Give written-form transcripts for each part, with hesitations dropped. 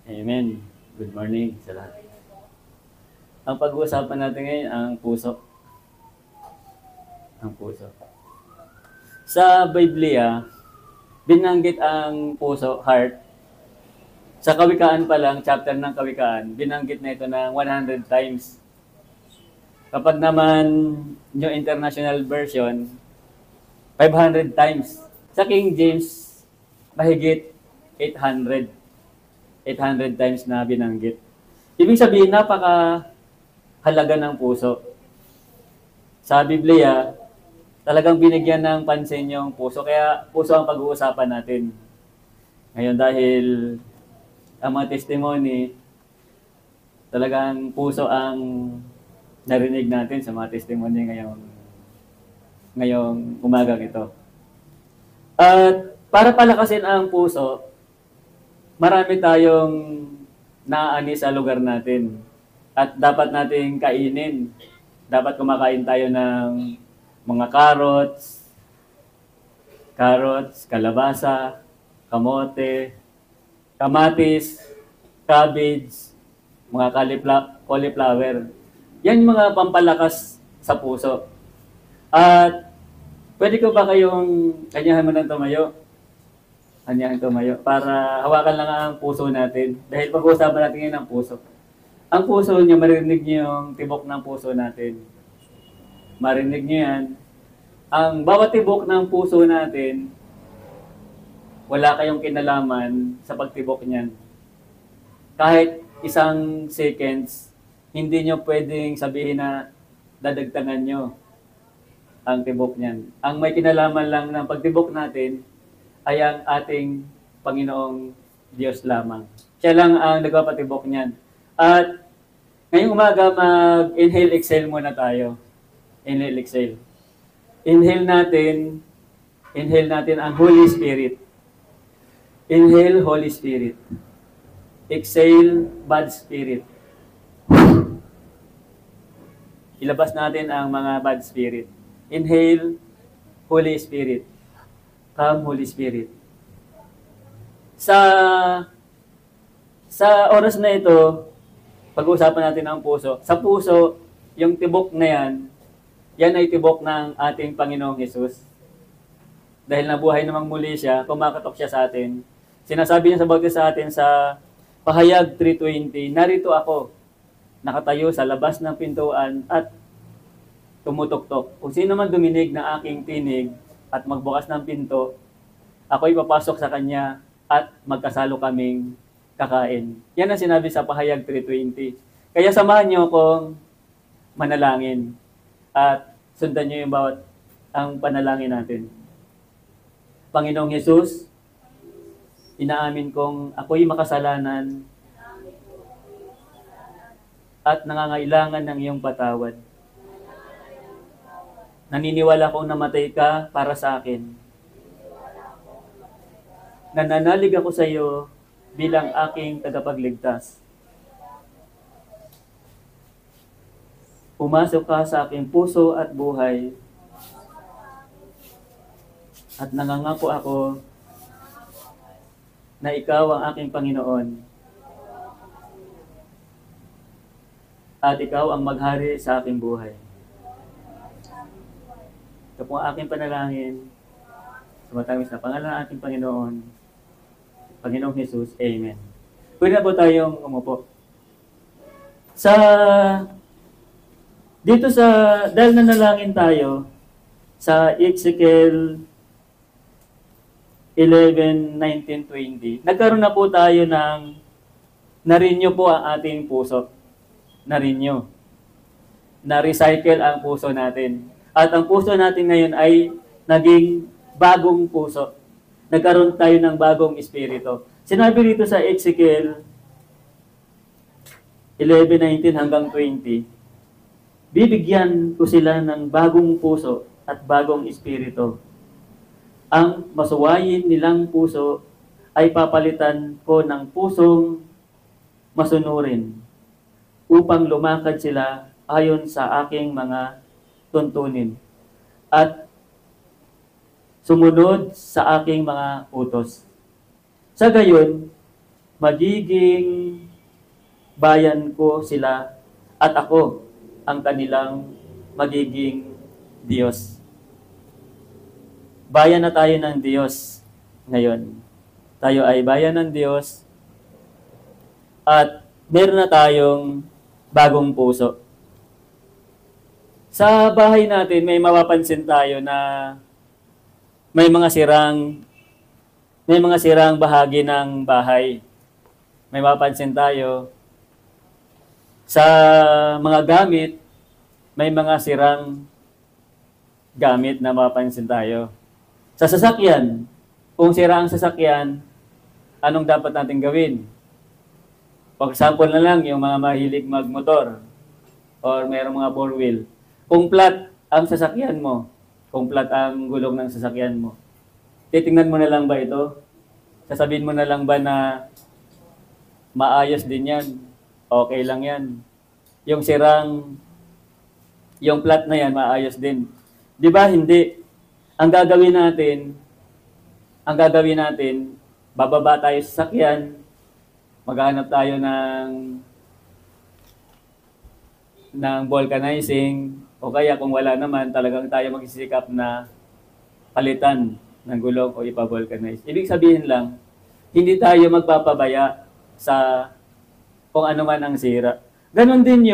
Amen. Good morning sa lahat. Ang pag-uusapan natin ngayon ang puso. Ang puso. Sa Biblia, binanggit ang puso, heart. Sa Kawikaan pa lang, chapter ng Kawikaan, binanggit na ito ng 100 times. Kapag naman New International Version, 500 times. Sa King James, mahigit 800. 800 times na binanggit. Ibig sabihin, napaka-halaga ng puso. Sa Biblia, talagang binigyan ng pansin yung puso. Kaya puso ang pag-uusapan natin. Ngayon dahil ang mga testimony, talagang puso ang narinig natin sa mga testimony ngayong umagang ito. At para palakasin ang puso, marami tayong naaani sa lugar natin. At dapat nating kainin. Dapat kumakain tayo ng mga carrots, kalabasa, kamote, kamatis, cabbage, mga cauliflower. Yan yung mga pampalakas sa puso. At pwede ko ba kayong kanyahan mo ng tumayo? Kanyahan tumayo para hawakan lang ang puso natin. Dahil pag-uusapan natin ngayon ang puso. Ang puso niyo, marinig niyo yung tibok ng puso natin. Marinig niyo yan. Ang bawat tibok ng puso natin, wala kayong kinalaman sa pagtibok niyan. Kahit isang seconds, hindi nyo pwedeng sabihin na dadagdagan nyo ang tibok niyan. Ang may kinalaman lang ng pagtibok natin ay ang ating Panginoong Diyos lamang. Siya lang ang nagpapatibok niyan. At ngayong umaga, mag-inhale, exhale muna tayo. Inhale, exhale. Inhale natin ang Holy Spirit. Inhale, Holy Spirit. Exhale, bad spirit. Ilabas natin ang mga bad spirit. Inhale, Holy Spirit. Come, Holy Spirit. Sa oras na ito, pag-uusapan natin ang puso. Sa puso, yung tibok na yan ay tibok ng ating Panginoong Hesus. Dahil nabuhay namang muli siya, kumakatok siya sa atin. Sinasabi niya sa atin sa Pahayag 3:20, narito ako, nakatayo sa labas ng pintuan at tumutuktok. Kung sino man duminig ng aking tinig at magbukas ng pinto, ako'y papasok sa kanya at magkasalo kaming kakain. Yan ang sinabi sa Pahayag 3:20. Kaya samahan niyo akong manalangin at sundan niyo yung ang panalangin natin. Panginoong Hesus, inaamin kong ako'y makasalanan at nangangailangan ng iyong patawad. Naniniwala kong namatay ka para sa akin. Nananalig ako sa iyo bilang aking tagapagligtas. Pumasok ka sa aking puso at buhay at nangangako ako na ikaw ang aking Panginoon at ikaw ang maghari sa aking buhay. Ito po ang aking panalangin sa matamis na pangalan ng ating Panginoon, Panginoong Hesus. Amen. Pwede na po tayong umupo. Dahil nanalangin tayo sa Ezekiel 11:19-20, nagkaroon na po tayo na-renew po ang ating puso. Na-renew. Na-recycle ang puso natin. At ang puso natin ngayon ay naging bagong puso. Nagkaroon tayo ng bagong espiritu. Sinabi dito sa Ezekiel 11:19-20, bibigyan ko sila ng bagong puso at bagong espiritu. Ang masuwayin nilang puso ay papalitan ko ng pusong masunurin upang lumakad sila ayon sa aking mga tuntunin at sumunod sa aking mga utos. Sa gayon, magiging bayan ko sila at ako ang kanilang magiging Diyos. Bayan na tayo ng Diyos ngayon. Tayo ay bayan ng Diyos at meron na tayong bagong puso. Sa bahay natin, may mapapansin tayo na may mga sirang bahagi ng bahay. May mapapansin tayo sa mga gamit, may mga sirang gamit na mapapansin tayo. Sa sasakyan, kung sira ang sasakyan, anong dapat natin gawin? For example na lang, yung mga mahilig magmotor or mayroong mga four wheel. Kung flat ang sasakyan mo, kung flat ang gulong ng sasakyan mo, titingnan mo na lang ba ito? Sasabihin mo na lang ba na maayos din yan? Okay lang yan. Yung flat na yan, maayos din. Di ba? Hindi. Ang gagawin natin, bababa tayo sa sasakyan, maghanap tayo ng vulcanizing, o kaya kung wala naman, talagang tayo magsisikap na palitan ng gulong o ipa-vulcanize. Ibig sabihin lang, hindi tayo magpapabaya sa kung ano man ang sira. Ganon din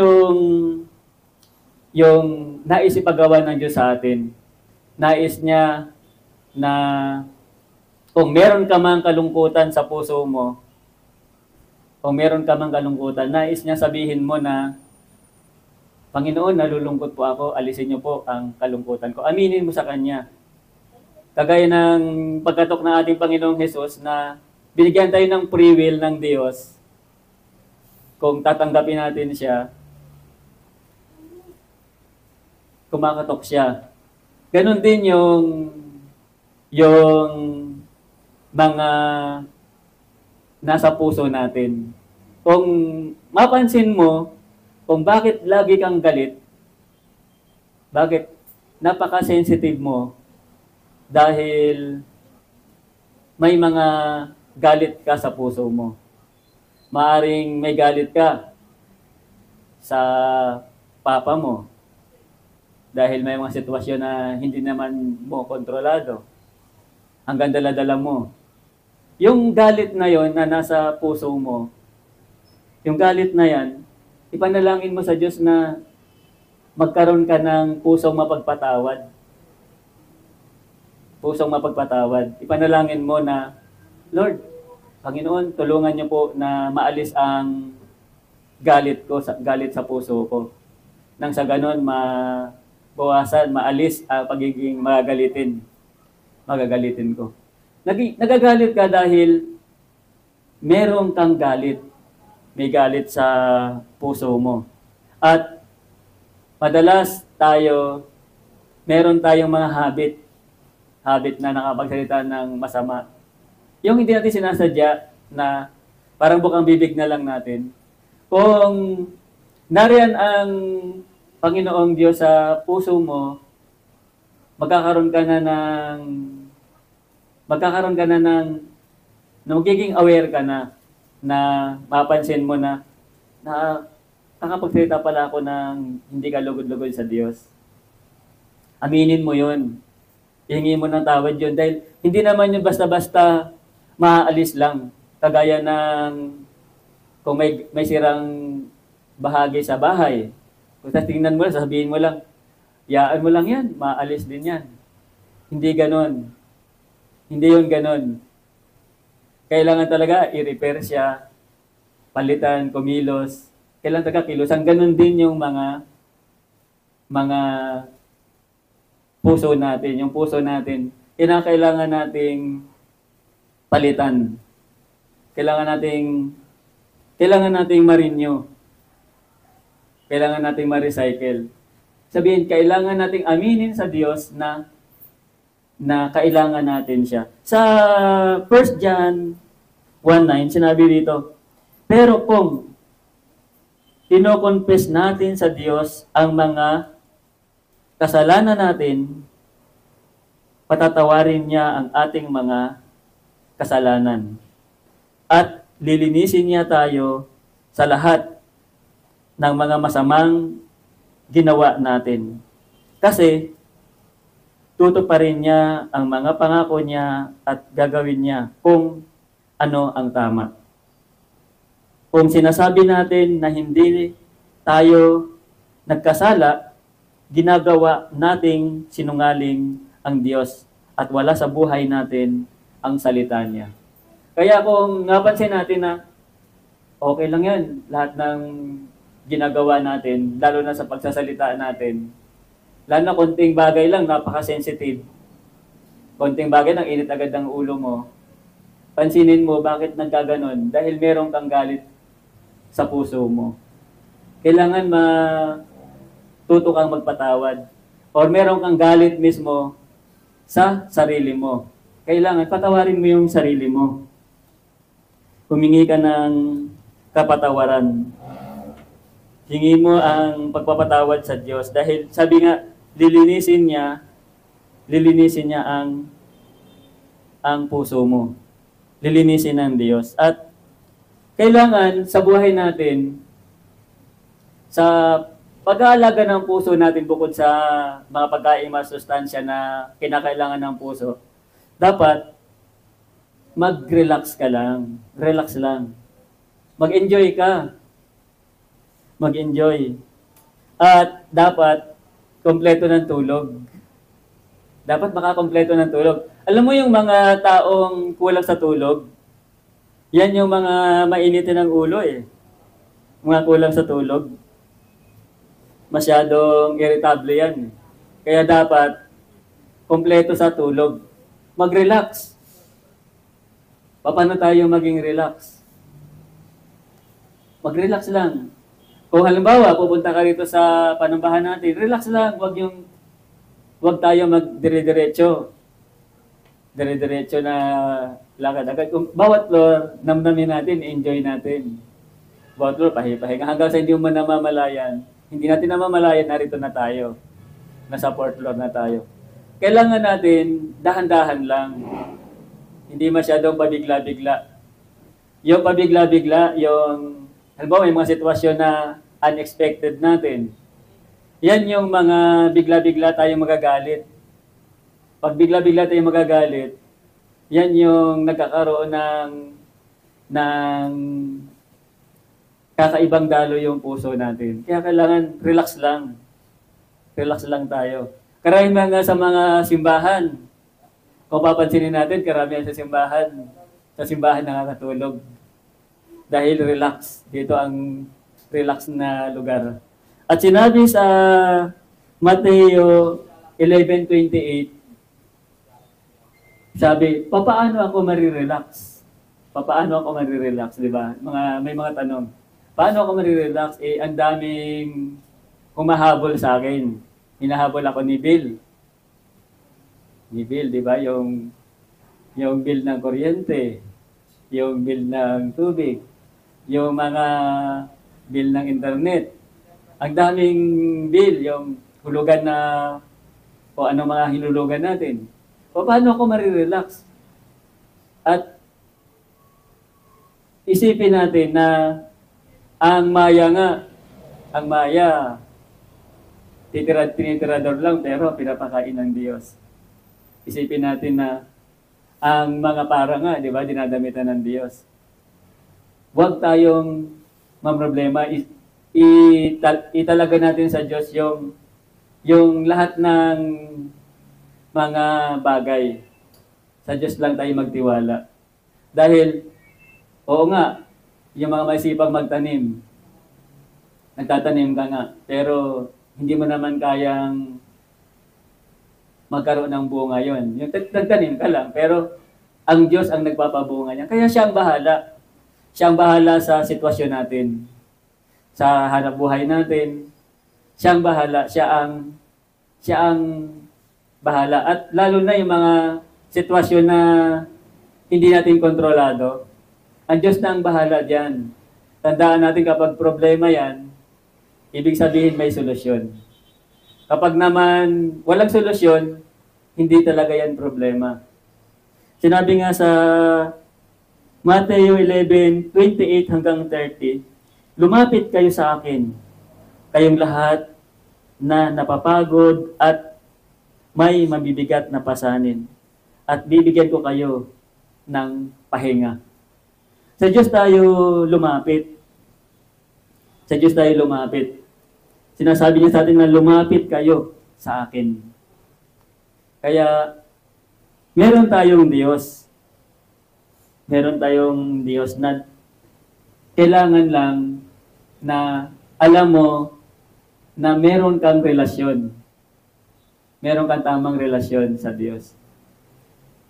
yung nais ipagawa ng Diyos sa atin. Nais niya na kung meron ka mang kalungkutan sa puso mo, nais niya sabihin mo na, Panginoon, nalulungkot po ako, alisin niyo po ang kalungkutan ko. Aminin mo sa Kanya. Kagaya ng pagkatok ng ating Panginoong Hesus na binigyan tayo ng free will ng Diyos, kung tatanggapin natin siya, kumakatok siya. Ganon din yung mga nasa puso natin. Kung mapansin mo, kung bakit lagi kang galit, bakit napaka-sensitive mo, dahil may mga galit ka sa puso mo. Maaring may galit ka sa papa mo dahil may mga sitwasyon na hindi naman mo kontrolado. Hanggang dala-dala mo. Yung galit na yon na nasa puso mo, yung galit na yan, ipanalangin mo sa Diyos na magkaroon ka ng pusong mapagpatawad. Pusong mapagpatawad. Ipanalangin mo na, Lord, Panginoon, tulungan niyo po na maalis ang galit sa puso ko. Nang sa ganon, mabawasan, maalis ang pagiging magagalitin ko. Nagagalit ka dahil meron kang galit. May galit sa puso mo. At madalas meron tayong mga habit na nakapagsalita ng masama. Yung hindi natin sinasadya na parang bukang bibig na lang natin. Kung nariyan ang Panginoong Diyos sa puso mo, magkakaroon ka na magiging aware ka na mapansin mo na nakapagsalita pala ako ng hindi ka lugod-lugod sa Diyos. Aminin mo yun. Ihingi mo ng tawad yun. Dahil hindi naman yun basta-basta maaalis lang. Kagaya ng kung may sirang bahagi sa bahay. Kung tingnan mo lang, sasabihin mo lang, yaan mo lang yan, maalis din yan. Hindi ganon. Hindi yun ganon. Kailangan talaga i-repair siya, palitan, kumilos. Kailangan talaga kilusan. Ganon din yung mga puso natin. Yung puso natin, kailangan nating palitan. Kailangan nating ma-renew. Kailangan nating ma-recycle. Sabihin, kailangan nating aminin sa Diyos na kailangan natin siya. Sa 1 John 1:9, sinabi dito, pero kung kino-confess natin sa Diyos ang mga kasalanan natin, patatawarin niya ang ating mga kasalanan. At lilinisin niya tayo sa lahat ng mga masamang ginawa natin. Kasi tutuparin niya ang mga pangako niya at gagawin niya kung ano ang tama. Kung sinasabi natin na hindi tayo nagkasala, ginagawa nating sinungaling ang Diyos at wala sa buhay natin ang salita niya. Kaya kung napansin natin na okay lang yan, lahat ng ginagawa natin, lalo na sa pagsasalita natin, lalo na konting bagay lang, napaka-sensitive. Konting bagay lang, init agad ang ulo mo. Pansinin mo bakit nagkaganon? Dahil meron kang galit sa puso mo. Kailangan matuto kang magpatawad. Or meron kang galit mismo sa sarili mo. Kailangan patawarin mo yung sarili mo. Humingi ka ng kapatawaran. Hingi mo ang pagpapatawad sa Diyos dahil sabi nga lilinisin niya ang puso mo. Lilinisin ng Diyos. At kailangan sa buhay natin, sa pag-aalaga ng puso natin bukod sa mga pagkain masustansya na kinakailangan ng puso, dapat mag-relax ka lang. Relax lang. Mag-enjoy ka. Mag-enjoy. At dapat kompleto ng tulog. Dapat makakompleto ng tulog. Alam mo yung mga taong kulang sa tulog? Yan yung mga mainitin ng ulo eh. Mga kulang sa tulog. Masyadong irritable yan. Kaya dapat kompleto sa tulog. Mag-relax. Paano tayo maging relax? Mag-relax lang. Kung halimbawa, pupunta ka rito sa panambahan natin, relax lang. Huwag tayo mag-dire-diretso. Dire-diretso na lakad agad. Kung bawat floor, namnamin natin, enjoy natin. Bawat floor, pahipahinga. Hanggang sa hindi mo namamalayan, hindi natin namamalayan, narito na tayo. Nasa fourth floor na tayo. Kailangan natin, dahan-dahan lang. Hindi masyadong pabigla-bigla. Yung pabigla-bigla, yung, halimbawa, may mga sitwasyon na unexpected natin. Yan yung mga bigla-bigla tayong magagalit. Pag bigla-bigla tayong magagalit, yan yung nagkakaroon ng kakaibang dalo yung puso natin. Kaya kailangan relax lang. Relax lang tayo. Karamihan nga sa mga simbahan, kung papansinin natin, karamihan sa simbahan nakakatulog. Dahil relax. Dito ang relax na lugar. At sinabi sa Mateo 11:28, sabi, papaano ako marirelax? Papaano ako marirelax, di ba? May mga tanong. Paano ako marirelax? Ang daming humahabol sa akin. Hinahabol ako ni Bill. Ni Bill, di ba? Yung bill ng kuryente, yung bill ng tubig, yung mga bill ng internet. Ang daming bill, yung hulugan na o ano mga hinulugan natin. Paano ako marirelax? At isipin natin na ang maya, tinitirador lang pero pinapakain ng Diyos. Isipin natin na ang mga para nga, di ba, dinadamitan ng Diyos. Huwag tayong mamroblema. Italaga natin sa Diyos yung lahat ng mga bagay. Sa Diyos lang tayo magtiwala. Dahil, oo nga, yung mga masipag magtanim, nagtatanim ka nga, pero hindi mo naman kayang magkaroon ng bunga yon. Yung nagtanim ka lang, pero ang Diyos ang nagpapabunga niya. Kaya siya ang bahala. Siya ang bahala sa sitwasyon natin. Sa hanap buhay natin, siya ang bahala. Siya ang bahala. At lalo na yung mga sitwasyon na hindi natin kontrolado, ang Diyos na ang bahala dyan. Tandaan natin kapag problema yan, ibig sabihin may solusyon. Kapag naman walang solusyon, hindi talaga yan problema. Sinabi nga sa Matthew 11:28 hanggang 30, lumapit kayo sa akin, kayong lahat na napapagod at may mabibigat na pasanin, at bibigyan ko kayo ng pahinga. Sa Diyos tayo lumapit. Sa Diyos tayo lumapit. Sinasabi niya sa atin na lumapit kayo sa akin. Kaya, meron tayong Diyos. Meron tayong Diyos na kailangan lang na alam mo na meron kang relasyon. Meron kang tamang relasyon sa Diyos.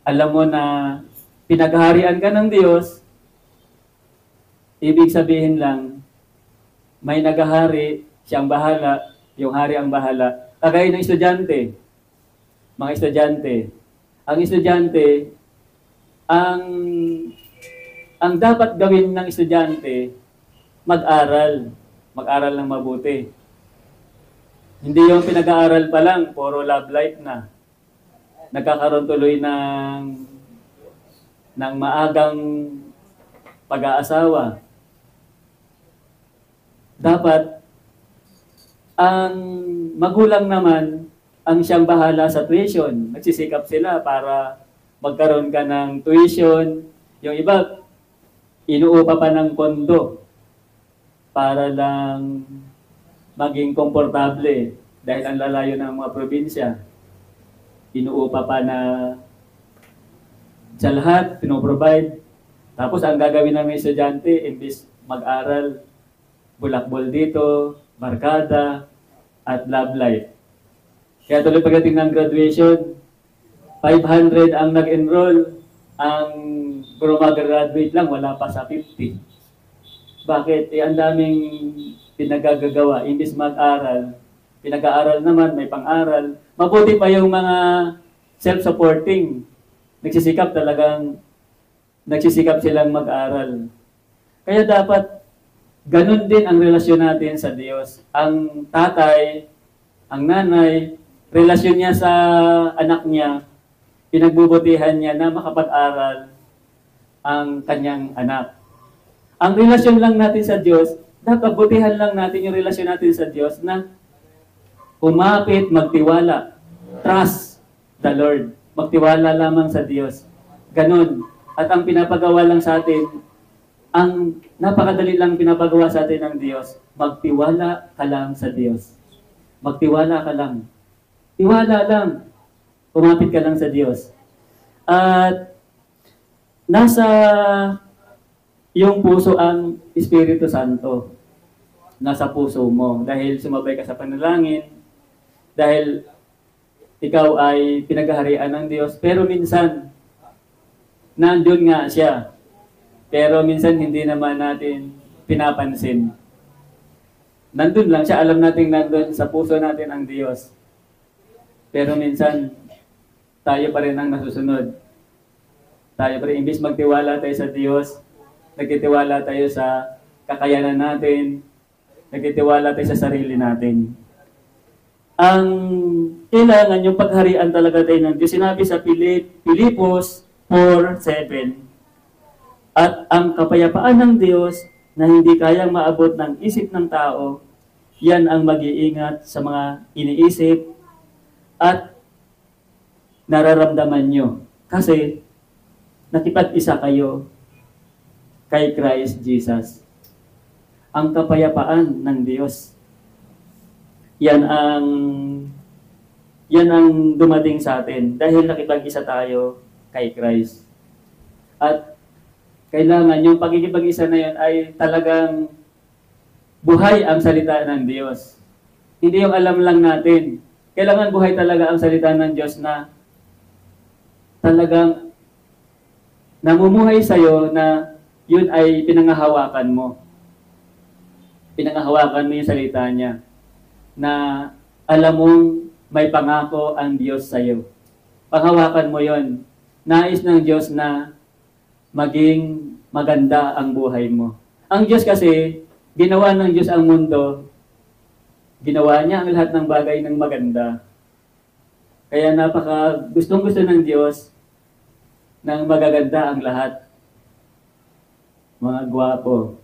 Alam mo na pinaghaharian ka ng Diyos, ibig sabihin lang, may naghahari, siyang bahala, yung hari ang bahala. Kagaya ng estudyante, mga estudyante. Ang estudyante, ang dapat gawin ng estudyante, mag-aral. Mag-aral ng mabuti. Hindi yung pinag-aaral pa lang, puro love life na. Nagkakaroon tuloy ng maagang pag-aasawa. Dapat, ang magulang naman, ang siyang bahala sa tuition. Nagsisikap sila para magkaroon ka ng tuition. Yung iba, inuupa pa ng kondo para lang maging komportable dahil ang lalayo ng mga probinsya. Inuupa pa na sa lahat, pinoprovide. Tapos ang gagawin ng mga estudyante, imbis mag-aral, bulakbol dito, barkada, at love life. Kaya tuloy pagdating ng graduation, 500 ang nag-enroll, ang graduate lang, wala pa sa 50. Bakit? Ang daming pinagagagawa, imbis mag-aral, pinag-aaral naman, may pang-aral. Mabuti pa yung mga self-supporting. Nagsisikap silang mag-aral. Kaya dapat, ganun din ang relasyon natin sa Diyos. Ang tatay, ang nanay, relasyon niya sa anak niya, pinagbubutihan niya na makapag-aral ang kanyang anak. Ang relasyon lang natin sa Diyos, dapat butihan lang natin yung relasyon natin sa Diyos na umapit, magtiwala. Trust the Lord. Magtiwala lamang sa Diyos. Ganun. At ang pinapagawa lang sa atin, ang napakadali lang pinapagawa sa atin ng Diyos, magtiwala ka lang sa Diyos. Magtiwala ka lang. Tiwala lang. Umapit ka lang sa Diyos. At nasa yung puso ang Espiritu Santo. Nasa puso mo. Dahil sumabay ka sa panalangin. Dahil ikaw ay pinaghaharian ng Diyos. Pero minsan, nandun nga siya. Pero minsan hindi naman natin pinapansin. Nandun lang siya. Alam natin nandun sa puso natin ang Diyos. Pero minsan, tayo pa rin ang nasusunod. Tayo pa rin, imbis magtiwala tayo sa Diyos, nagtitiwala tayo sa kakayanan natin, nagtitiwala tayo sa sarili natin. Ang kailangan yung pagharian talaga tayo ng Diyos. Sinabi sa Pilipos 4:7, at ang kapayapaan ng Diyos na hindi kayang maabot ng isip ng tao, yan ang mag-iingat sa mga iniisip at nararamdaman nyo. Kasi nakipag-isa kayo kay Christ Jesus. Ang kapayapaan ng Diyos. Yan ang dumating sa atin dahil nakipag-isa tayo kay Christ. At kailangan yung pagkikipag-isa na yun ay talagang buhay ang salita ng Diyos. Hindi yung alam lang natin. Kailangan buhay talaga ang salita ng Diyos na talagang namumuhay sa'yo na yun ay pinangahawakan mo. Pinangahawakan mo yung salita niya na alam mong may pangako ang Diyos sa'yo. Panghawakan mo yun. Nais ng Diyos na maging maganda ang buhay mo. Ang Diyos kasi, ginawa ng Diyos ang mundo, ginawa niya ang lahat ng bagay ng maganda. Kaya gustong-gusto ng Diyos ng magaganda ang lahat. mga gwapo.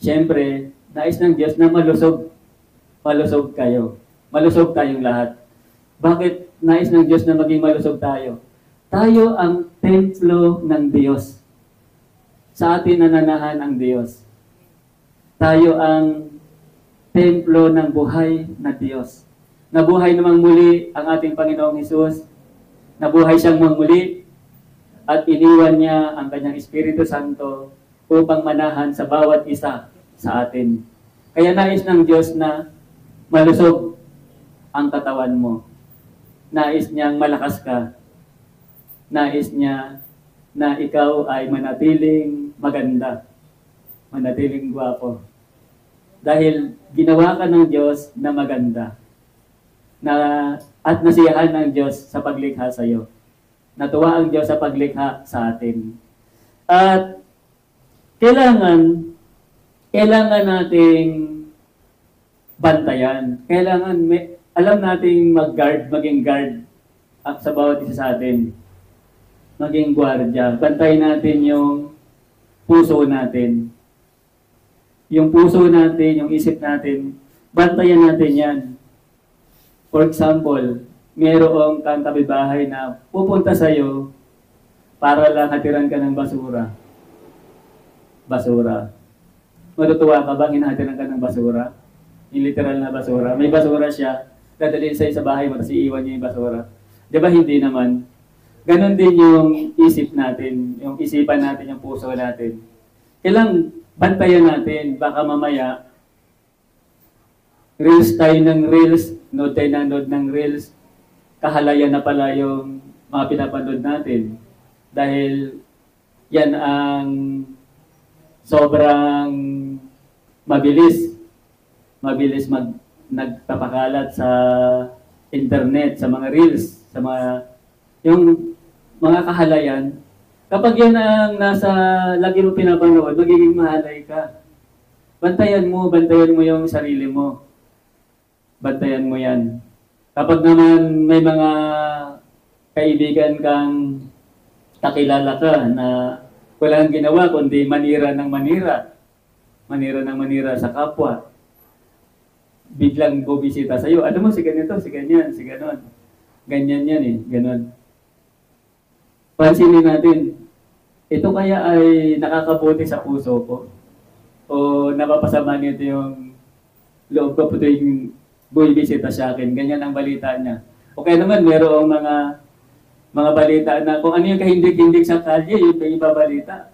Siyempre, nais ng Diyos na malusog. Malusog kayo. Malusog tayong lahat. Bakit nais ng Diyos na maging malusog tayo? Tayo ang templo ng Diyos. Sa atin nananahan ang Diyos. Tayo ang templo ng buhay na Diyos. Nabuhay namang muli ang ating Panginoong Hesus. Nabuhay siyang muli at iniwan niya ang kanyang Espiritu Santo upang manahan sa bawat isa sa atin. Kaya nais ng Diyos na malusog ang katawan mo. Nais niyang malakas ka. Nais niya na ikaw ay manatiling maganda. Manatiling gwapo. Dahil ginawa ka ng Diyos na maganda. At nasiyahan ng Diyos sa paglikha sa iyo. Natuwa ang Diyos sa paglikha sa atin. At kailangan nating bantayan. Alam nating mag-guard, maging guard sa bawat isa sa atin. Maging gwardiya. Bantayan natin yung puso natin. Yung puso natin, yung isip natin, bantayan natin yan. For example, mayroong kang kabibahay na pupunta sa'yo para lang hatiran ka ng basura. Basura. Matutuwa ka bang hinahatiran ka ng basura? Yung literal na basura. May basura siya, dadalhin sa'yo sa bahay mo, tapos iiwan niya yung basura. Di ba hindi naman? Ganon din yung isip natin, yung isipan natin, yung puso natin. Kailang bantayan natin, baka mamaya, reels tayo ng reels, node tayo ng node ng reels, kahalayan na pala yung mga pinapanood natin. Dahil yan ang sobrang mabilis nagpapakalat sa internet, sa mga reels, sa yung mga kahalayan. Kapag yan ang lagi mo pinapanood, magiging mahalay ka. Bantayan mo yung sarili mo. Bantayan mo yan. Kapag naman may mga kaibigan kang kakilala ka na walang ginawa kundi manira ng manira sa kapwa, biglang bubisita sa'yo. Ano mo, si ganito, si ganyan, si ganon. Ganyan yan eh, ganon. Pansinin natin, ito kaya ay nakakabuti sa puso ko? O napapasama nito yung loob ko po yung bumibisita sa akin? Ganyan ang balita niya. O kaya naman, mayroong mga balita na kung ano yung kahindig-hindig sa kalye, yung ibabalita.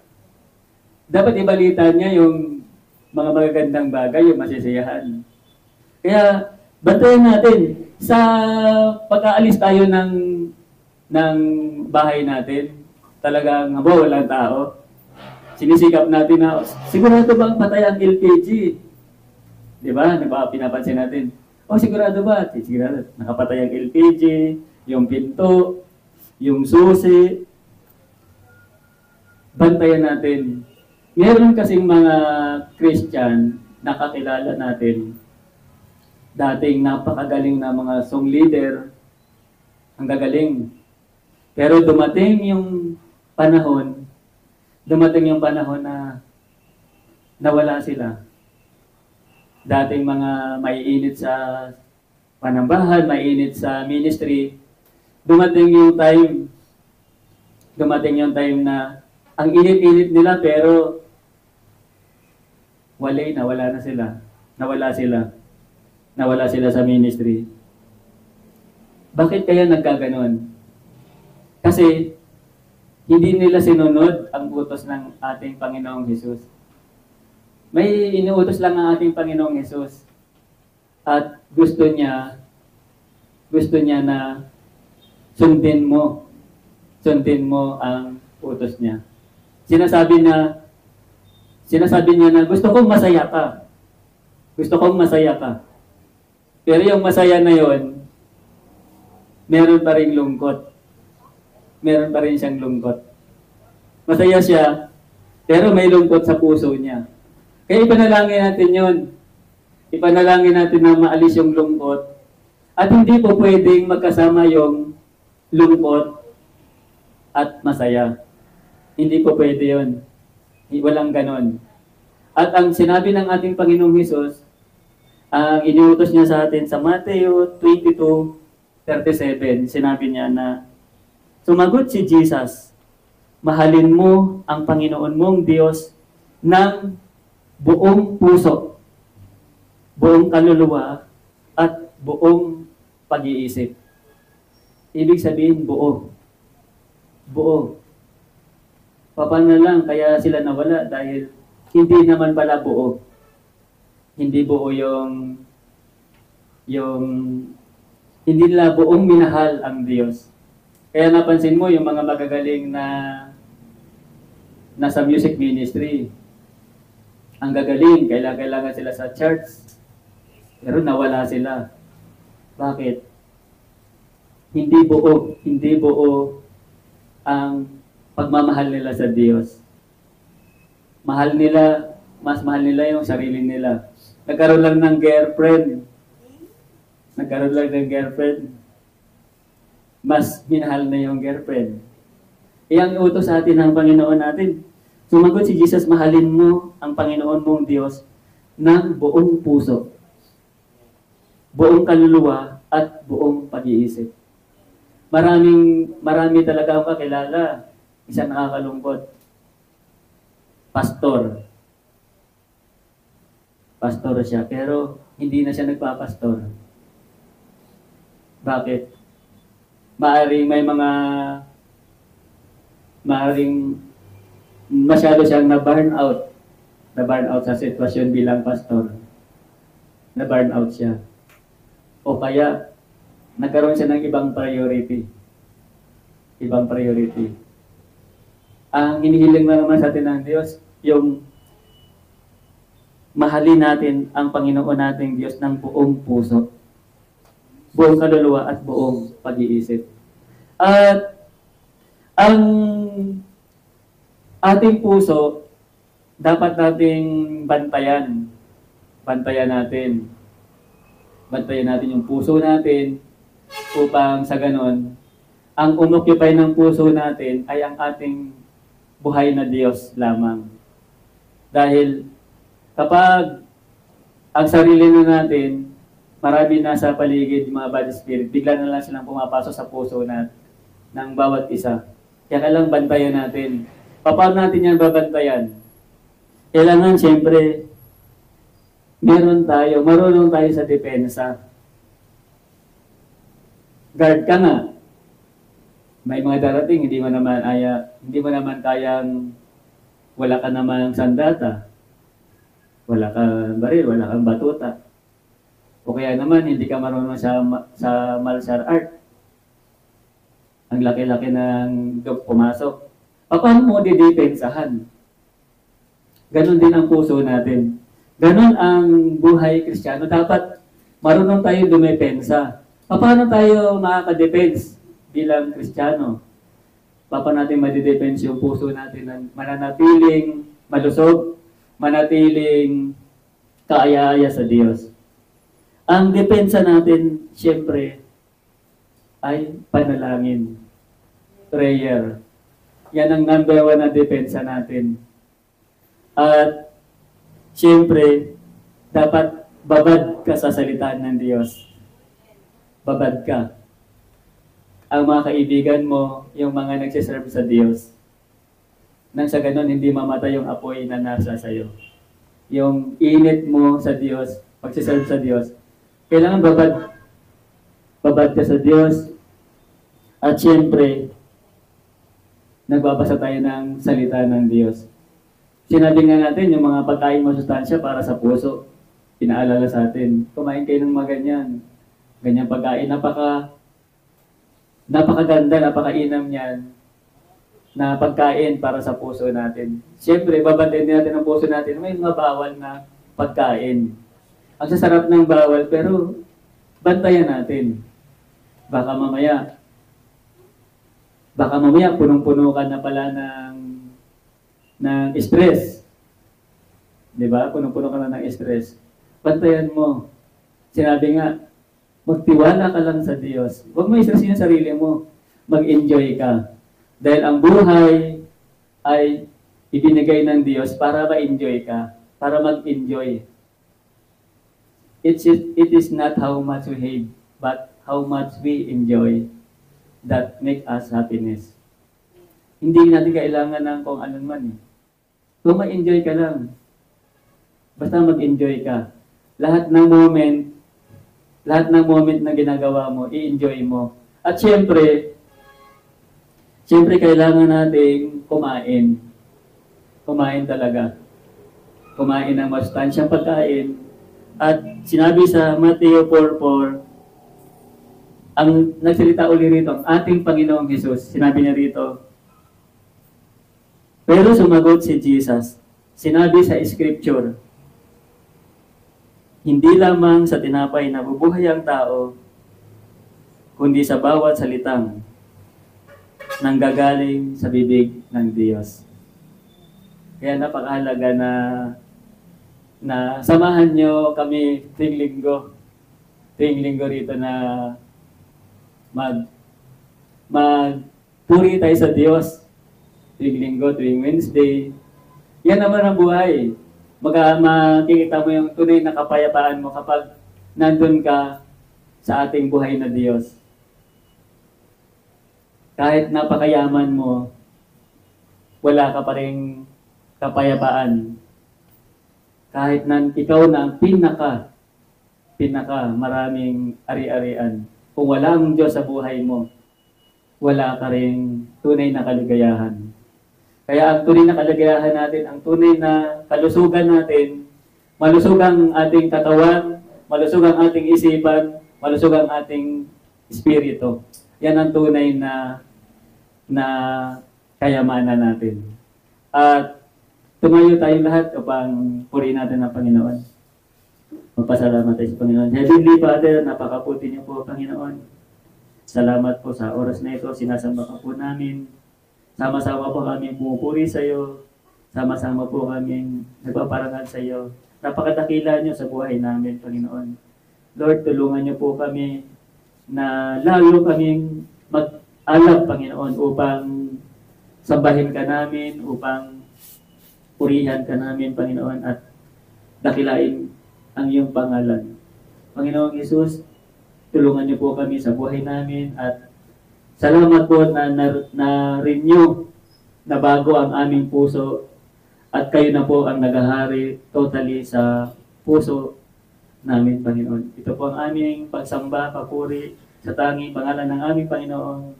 Dapat ibalita niya yung mga magagandang bagay, yung masisiyahan. Kaya, bantayan natin. Sa pag-aalis tayo ng bahay natin, talagang walang tao. Sinisikap natin na, sigurado bang patay ang LPG? Di ba? Pinapansin natin. Sigurado ba? Sigurado. Nakapatay ang LPG, yung pinto, yung susi. Bantayan natin. Meron kasing mga Christian na kakilala natin. Dating napakagaling na mga song leader. Ang gagaling. Pero dumating yung panahon na nawala sila. Dating mga maiinit sa panambahan, maiinit sa ministry, dumating yung time na ang init-init nila pero nawala sila. Nawala sila sa ministry. Bakit kaya nagkaganon? Kasi hindi nila sinunod ang utos ng ating Panginoong Hesus. May inuutos lang ang ating Panginoong Hesus. At gusto niya na sundin mo ang utos niya. Sinasabi niya na gusto kong masaya ka. Pero yung masaya na yon, meron pa ring lungkot. Meron pa rin siyang lungkot. Masaya siya, pero may lungkot sa puso niya. Kaya ipanalangin natin yun. Ipanalangin natin na maalis yung lungkot. At hindi po pwedeng magkasama yung lungkot at masaya. Hindi po pwede yun. Walang ganon. At ang sinabi ng ating Panginoong Hesus, ang iniutos niya sa atin sa Mateo 22:37, sinabi niya na, sumagot si Jesus, mahalin mo ang Panginoon mong Diyos ng buong puso, buong kaluluwa, at buong pag-iisip. Ibig sabihin, buo. Buo. Paano lang kaya sila nawala? Dahil hindi naman pala buo. Hindi buo yung hindi nila buong minahal ang Diyos. Kaya napansin mo yung mga magagaling na nasa music ministry. Ang gagaling, kailangan sila sa church. Pero nawala sila. Bakit? Hindi buo ang pagmamahal nila sa Diyos. Mas mahal nila yung sarili nila. Nagkaroon lang ng girlfriend. Mas minahal na yung girlfriend. Ang utos sa atin ng Panginoon natin. Sumagot si Jesus, mahalin mo ang Panginoon mong Diyos ng buong puso, buong kaluluwa, at buong pag-iisip. Marami talaga akong kakilala. Isang nakakalungkot. Pastor siya, pero hindi na siya nagpapastor. Bakit? Maaring masyado siyang na-burn out sa sitwasyon bilang pastor. Na-burn out siya. O kaya, nagkaroon siya ng ibang priority. Ang hinihiling na naman sa atin ng Diyos, yung mahalin natin ang Panginoon nating Diyos ng buong puso, buong kaluluwa, at buong pag-iisip. At ang ating puso, dapat nating bantayan. Bantayan natin yung puso natin upang sa ganon, ang umoccupy ng puso natin ay ang ating buhay na Diyos lamang. Dahil kapag ang sarili na natin, marami na sa paligid yung mga bad spirit, bigla na lang silang pumapasok sa puso ng bawat isa. Kaya kailangan bantayan natin. Paano natin yan babantayan? Kailangan siyempre, marunong tayo sa depensa. Guard ka nga. May mga darating, hindi mo naman kayang, wala ka namang sandata, wala kang baril, wala kang batuta. O kaya naman, hindi ka marunong sa martial art. Ang laki-laki ng pumasok. Paano mo didepensahan? Ganon din ang puso natin. Ganon ang buhay Kristiyano. Dapat marunong tayo dumepensa. Paano tayo makaka-defense bilang Kristiyano? Paano natin madidepense yung puso natin na mananatiling malusog, manatiling kaaya-aya sa Diyos? Ang depensa natin, siyempre, ay panalangin. Prayer. Yan ang number 1 na depensa natin. At siyempre, dapat babad ka sa salita ng Diyos. Babad ka. Ang mga kaibigan mo, yung mga nagsiserve sa Diyos, nang sa ganun hindi mamatay yung apoy na nasa sayo. Yung init mo sa Diyos, pagsiserve sa Diyos, kailangan babad ka sa Diyos. At siyempre, nagbabasa tayo ng salita ng Diyos. Sinabi nga natin, yung mga pagkain masustansya para sa puso, pinaalala sa atin, kumain kayo ng mga ganyang pagkain. Napakaganda, napakainam niyan na pagkain para sa puso natin. Siyempre, babantayan din natin ang puso natin. May mga bawal na pagkain. Ang sasarap ng bawal, pero bantayan natin. Baka mamaya punong-puno ka na pala ng stress. Diba? Punong-puno ka na ng stress. Bantayan mo. Sinabi nga, magtiwala ka lang sa Diyos. Huwag mo i-stressin yung sarili mo. Mag-enjoy ka. Dahil ang buhay ay ibinigay ng Diyos para ma-enjoy ka, para mag-enjoy. It is not how much we have, but how much we enjoy that make us happiness. Hindi natin kailangan ng kung anong man eh. Kung ma-enjoy ka lang, basta mag-enjoy ka. Lahat ng moment na ginagawa mo, i-enjoy mo. At syempre kailangan nating kumain. Kumain talaga. Kumain ng masustansyang pagkain. At sinabi sa Mateo 4:4, ang nagsalita uli rito, ang ating Panginoong Hesus, sinabi niya rito, pero sumagot si Jesus, sinabi sa Scripture, hindi lamang sa tinapay nabubuhay ang tao, kundi sa bawat salitang nanggagaling sa bibig ng Diyos. Kaya napakahalaga na samahan nyo kami tuwing linggo rito na magpuri tayo sa Diyos. Tuwing linggo, tuwing Wednesday. Yan naman ang buhay. Makikita mo yung tunay na kapayapaan mo kapag nandun ka sa ating buhay na Diyos. Kahit napakayaman mo, wala ka pa rin kapayapaan. Kahit ikaw na ang pinaka maraming ari-arian. Kung wala ang Diyos sa buhay mo, wala ka rin tunay na kaligayahan. Kaya ang tunay na kaligayahan natin, ang tunay na kalusugan natin, malusog ang ating katawan, malusog ang ating isipan, malusog ang ating espiritu. Yan ang tunay na kayamanan natin. At tumayo tayong lahat upang purihin natin ang Panginoon. Magpasalamat tayo sa Panginoon. Heavenly Father, napakaputi niyo po, Panginoon. Salamat po sa oras na ito. Sinasamba ka po namin. Sama-sama po kami pumupuri sa iyo. Sama-sama po kami nagpaparangal sa iyo. Napakadakila niyo sa buhay namin, Panginoon. Lord, tulungan niyo po kami na lalo kaming mag-alab, Panginoon, upang sambahin ka namin, upang purihan ka namin, Panginoon, at dakilain ang iyong pangalan. Panginoong Hesus, tulungan niyo po kami sa buhay namin at salamat po na renew na bago ang aming puso at kayo na po ang naghahari totally sa puso namin, Panginoon. Ito po ang aming pagsamba, papuri sa tanging pangalan ng aming Panginoong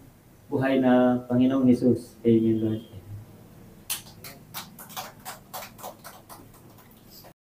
buhay na Panginoong Hesus. Amen, Lord.